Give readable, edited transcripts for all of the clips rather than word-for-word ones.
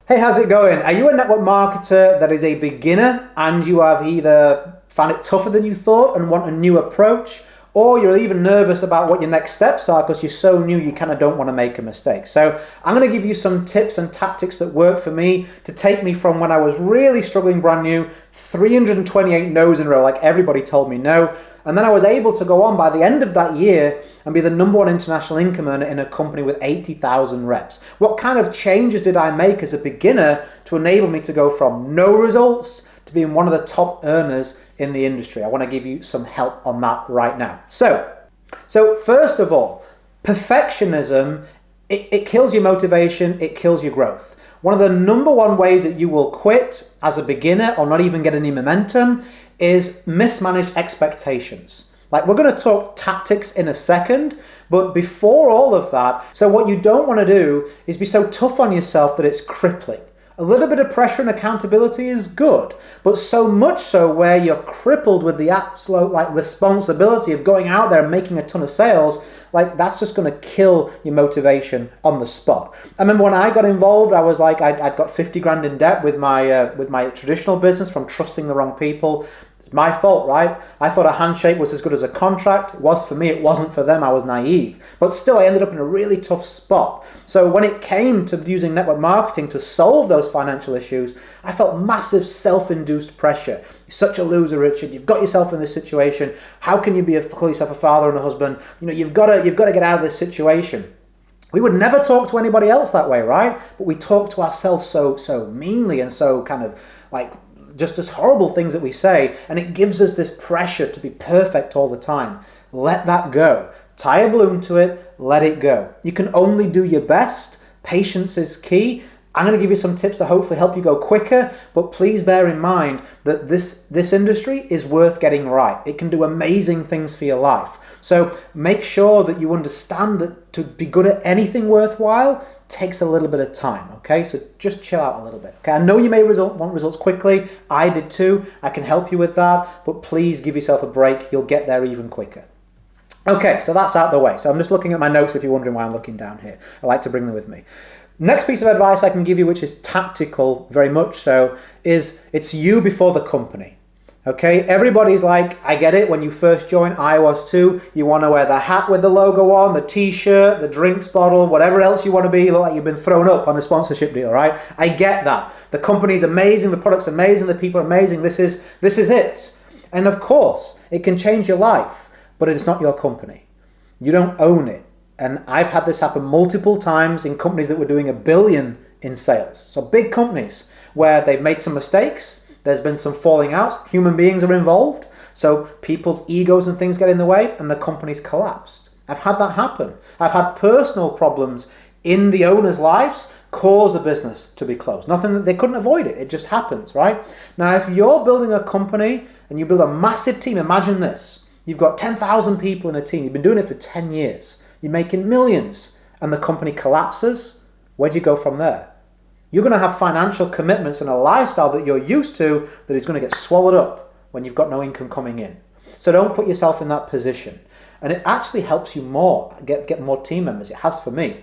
Hey, how's it going? Are you a network marketer that is a beginner and you have either found it tougher than you thought and want a new approach, or you're even nervous about what your next steps are because you're so new you kind of don't want to make a mistake? So I'm going to give you some tips and tactics that work for me to take me from when I was really struggling brand new, 328 no's in a row, like everybody told me no. And then I was able to go on by the end of that year and be the #1 international income earner in a company with 80,000 reps. What kind of changes did I make as a beginner to enable me to go from no results to being one of the top earners in the industry? I want to give you some help on that right now. So first of all, perfectionism, it kills your motivation, it kills your growth. One of the #1 ways that you will quit as a beginner or not even get any momentum is mismanaged expectations. Like, we're going to talk tactics in a second, but before all of that, so what you don't want to do is be so tough on yourself that it's crippling. A little bit of pressure and accountability is good, but so much so where you're crippled with the absolute responsibility of going out there and making a ton of sales, that's just going to kill your motivation on the spot. I remember when I got involved, I was I'd got 50 grand in debt with my traditional business from trusting the wrong people. It's my fault, right? I thought a handshake was as good as a contract. It was for me, it wasn't for them. I was naive. But still, I ended up in a really tough spot. So when it came to using network marketing to solve those financial issues, I felt massive self-induced pressure. You're such a loser, Richard. You've got yourself in this situation. How can you call yourself a father and a husband? You've got to get out of this situation. We would never talk to anybody else that way, right? But we talk to ourselves so meanly and so kind of just as horrible things that we say, and it gives us this pressure to be perfect all the time. Let that go. Tie a balloon to it, let it go. You can only do your best. Patience is key. I'm going to give you some tips to hopefully help you go quicker, but please bear in mind that this industry is worth getting right. It can do amazing things for your life. So make sure that you understand that to be good at anything worthwhile takes a little bit of time, okay? So just chill out a little bit, okay? I know you may want results quickly. I did too. I can help you with that, but please give yourself a break. You'll get there even quicker. Okay, so that's out the way. So I'm just looking at my notes if you're wondering why I'm looking down here. I like to bring them with me. Next piece of advice I can give you, which is tactical, very much so, is it's you before the company. Okay, everybody's like, I get it, when you first join, I was too. You want to wear the hat with the logo on, the t-shirt, the drinks bottle, whatever else you want to be. You look like you've been thrown up on a sponsorship deal, right? I get that. The company's amazing, the product's amazing, the people are amazing. This is it. And of course, it can change your life, but it's not your company. You don't own it. And I've had this happen multiple times in companies that were doing $1 billion in sales. So big companies where they've made some mistakes, there's been some falling out, human beings are involved, so people's egos and things get in the way and the company's collapsed. I've had that happen. I've had personal problems in the owners' lives cause a business to be closed. Nothing that they couldn't avoid it. It just happens, right? Now, if you're building a company and you build a massive team, imagine this. You've got 10,000 people in a team. You've been doing it for 10 years. You're making millions and the company collapses. Where do you go from there? You're going to have financial commitments and a lifestyle that you're used to that is going to get swallowed up when you've got no income coming in. So don't put yourself in that position. And it actually helps you more, get more team members. It has for me.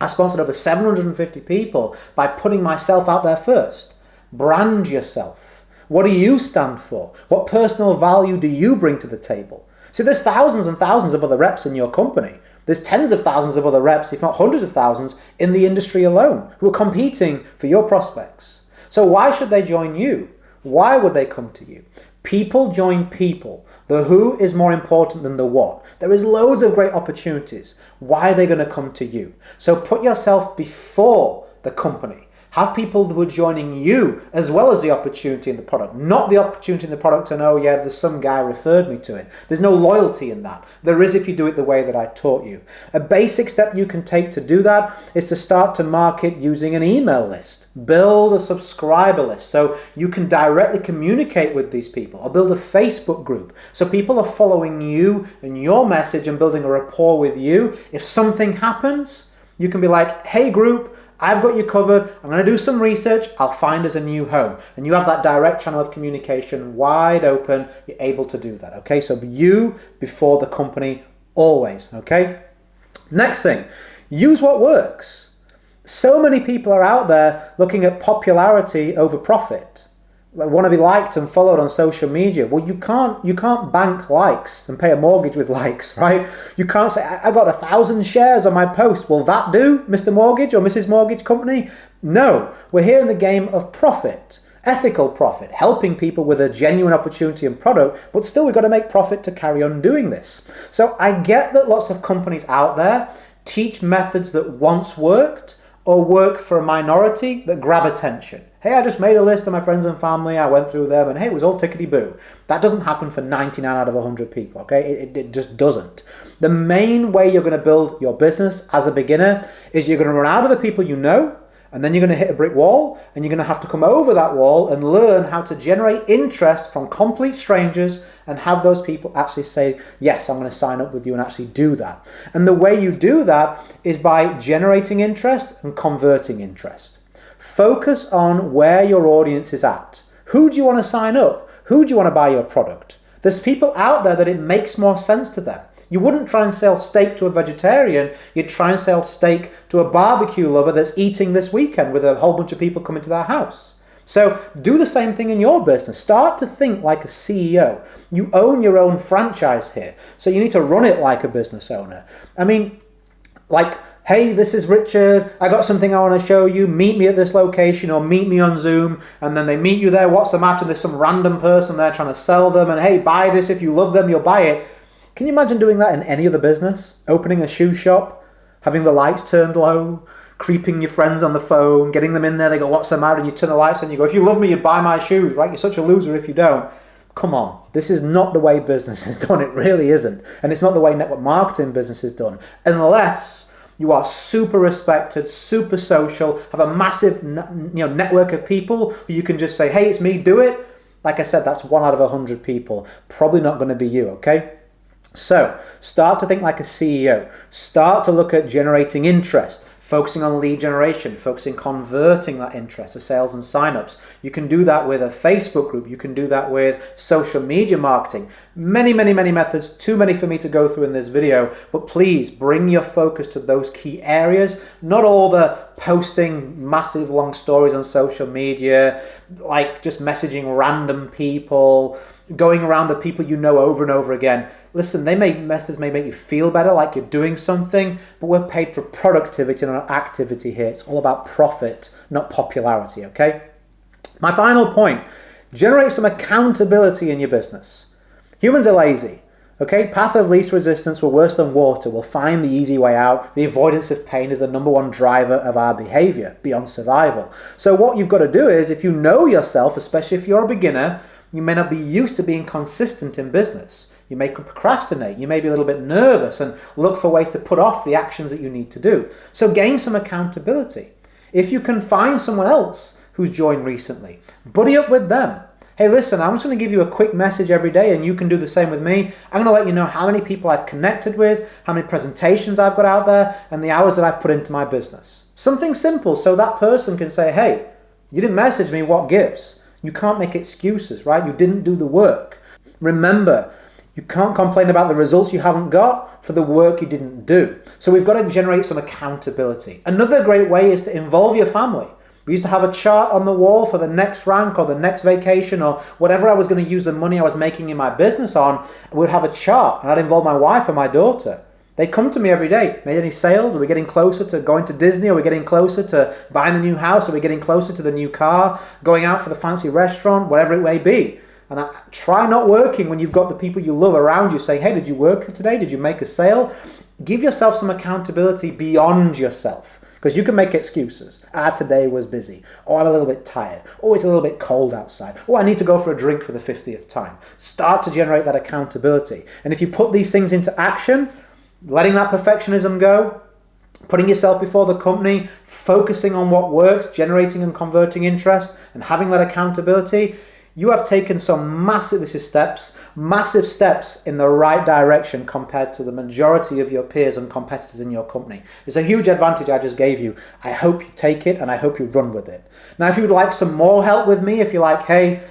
I sponsored over 750 people by putting myself out there first. Brand yourself. What do you stand for? What personal value do you bring to the table? See, there's thousands and thousands of other reps in your company. There's tens of thousands of other reps, if not hundreds of thousands, in the industry alone who are competing for your prospects. So why should they join you? Why would they come to you? People join people. The who is more important than the what. There is loads of great opportunities. Why are they going to come to you? So put yourself before the company. Have people who are joining you as well as the opportunity in the product. Not the opportunity in the product and, oh yeah, there's some guy referred me to it. There's no loyalty in that. There is if you do it the way that I taught you. A basic step you can take to do that is to start to market using an email list. Build a subscriber list so you can directly communicate with these people. Or build a Facebook group so people are following you and your message and building a rapport with you. If something happens, you can be like, hey group, I've got you covered. I'm going to do some research. I'll find us a new home. And you have that direct channel of communication wide open. You're able to do that, okay? So you before the company always, okay? Next thing, use what works. So many people are out there looking at popularity over profit. They want to be liked and followed on social media. Well, you can't bank likes and pay a mortgage with likes, right? You can't say, I got 1,000 shares on my post. Will that do, Mr. Mortgage or Mrs. Mortgage Company? No, we're here in the game of profit, ethical profit, helping people with a genuine opportunity and product, but still we've got to make profit to carry on doing this. So I get that lots of companies out there teach methods that once worked or work for a minority that grab attention. Hey, I just made a list of my friends and family, I went through them, and hey, it was all tickety-boo. That doesn't happen for 99 out of 100 people, okay? It just doesn't. The main way you're going to build your business as a beginner is you're going to run out of the people you know, and then you're going to hit a brick wall, and you're going to have to come over that wall and learn how to generate interest from complete strangers and have those people actually say, yes, I'm going to sign up with you and actually do that. And the way you do that is by generating interest and converting interest. Focus on where your audience is at. Who do you want to sign up? Who do you want to buy your product? There's people out there that it makes more sense to them. You wouldn't try and sell steak to a vegetarian, you'd try and sell steak to a barbecue lover that's eating this weekend with a whole bunch of people coming to their house. So do the same thing in your business. Start to think like a CEO. You own your own franchise here, so you need to run it like a business owner. I mean, like, hey, this is Richard, I got something I want to show you, meet me at this location or meet me on Zoom, and then they meet you there, what's the matter? There's some random person there trying to sell them, and hey, buy this, if you love them, you'll buy it. Can you imagine doing that in any other business? Opening a shoe shop, having the lights turned low, creeping your friends on the phone, getting them in there, they go, what's the matter? And you turn the lights on and you go, if you love me, you'd buy my shoes, right? You're such a loser if you don't. Come on, this is not the way business is done, it really isn't. And it's not the way network marketing business is done, unless you are super respected, super social, have a massive network of people who you can just say, hey, it's me, do it. Like I said, that's 1 out of 100 people. Probably not going to be you, okay? So start to think like a CEO. Start to look at generating interest, focusing on lead generation, focusing converting that interest to sales and signups. You can do that with a Facebook group. You can do that with social media marketing. Many, many, many methods, too many for me to go through in this video, but please bring your focus to those key areas, not all the posting massive long stories on social media, like just messaging random people, going around the people you know over and over again. Listen, messages may make you feel better, like you're doing something, but we're paid for productivity and not activity here. It's all about profit, not popularity, okay? My final point, generate some accountability in your business. Humans are lazy, okay? Path of least resistance, we're worse than water. We'll find the easy way out. The avoidance of pain is the number one driver of our behavior beyond survival. So what you've got to do is, if you know yourself, especially if you're a beginner, you may not be used to being consistent in business. You may procrastinate, you may be a little bit nervous and look for ways to put off the actions that you need to do. So gain some accountability. If you can find someone else who's joined recently, buddy up with them. Hey, listen, I'm just going to give you a quick message every day and you can do the same with me. I'm going to let you know how many people I've connected with, how many presentations I've got out there, and the hours that I've put into my business. Something simple so that person can say, hey, you didn't message me, what gives? You can't make excuses, right? You didn't do the work. Remember, you can't complain about the results you haven't got for the work you didn't do. So we've got to generate some accountability. Another great way is to involve your family. We used to have a chart on the wall for the next rank or the next vacation or whatever I was going to use the money I was making in my business on. We'd have a chart and I'd involve my wife and my daughter. They come to me every day. Made any sales? Are we getting closer to going to Disney? Are we getting closer to buying the new house? Are we getting closer to the new car? Going out for the fancy restaurant? Whatever it may be. And try not working when you've got the people you love around you saying, hey, did you work today? Did you make a sale? Give yourself some accountability beyond yourself. Because you can make excuses. Today was busy. I'm a little bit tired. It's a little bit cold outside. I need to go for a drink for the 50th time. Start to generate that accountability. And if you put these things into action, letting that perfectionism go, putting yourself before the company, focusing on what works, generating and converting interest, and having that accountability, you have taken some massive steps in the right direction compared to the majority of your peers and competitors in your company. It's a huge advantage I just gave you. I hope you take it and I hope you run with it. Now, if you would like some more help with me, if you're like, hey,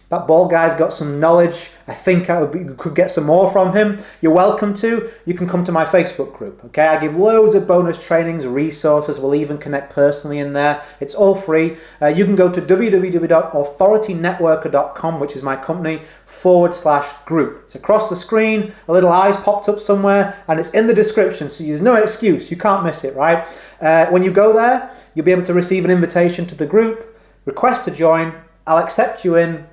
that bald guy's got some knowledge. I think you could get some more from him. You're welcome to. You can come to my Facebook group, okay? I give loads of bonus trainings, resources. We'll even connect personally in there. It's all free. You can go to www.authoritynetworker.com, which is my company, /group. It's across the screen. A little eye's popped up somewhere, and it's in the description, so there's no excuse. You can't miss it, right? When you go there, you'll be able to receive an invitation to the group, request to join. I'll accept you in.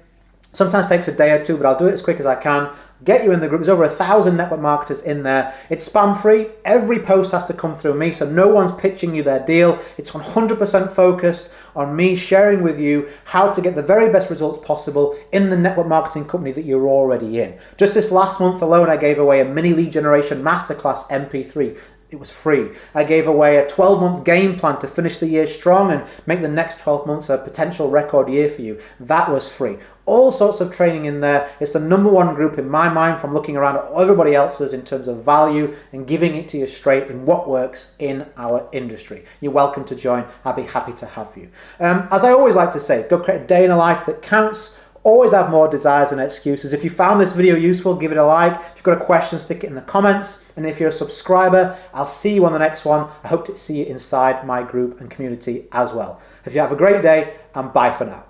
Sometimes takes a day or two, but I'll do it as quick as I can. Get you in the group. There's over 1,000 network marketers in there. It's spam free. Every post has to come through me, so no one's pitching you their deal. It's 100% focused on me sharing with you how to get the very best results possible in the network marketing company that you're already in. Just this last month alone, I gave away a mini lead generation masterclass MP3. It was free. I gave away a 12-month game plan to finish the year strong and make the next 12 months a potential record year for you. That was free. All sorts of training in there. It's the number one group in my mind from looking around at everybody else's in terms of value and giving it to you straight in what works in our industry. You're welcome to join. I'll be happy to have you. As I always like to say, go create a day in a life that counts. Always have more desires than excuses. If you found this video useful, give it a like. If you've got a question, stick it in the comments. And if you're a subscriber, I'll see you on the next one. I hope to see you inside my group and community as well. If you have a great day, and bye for now.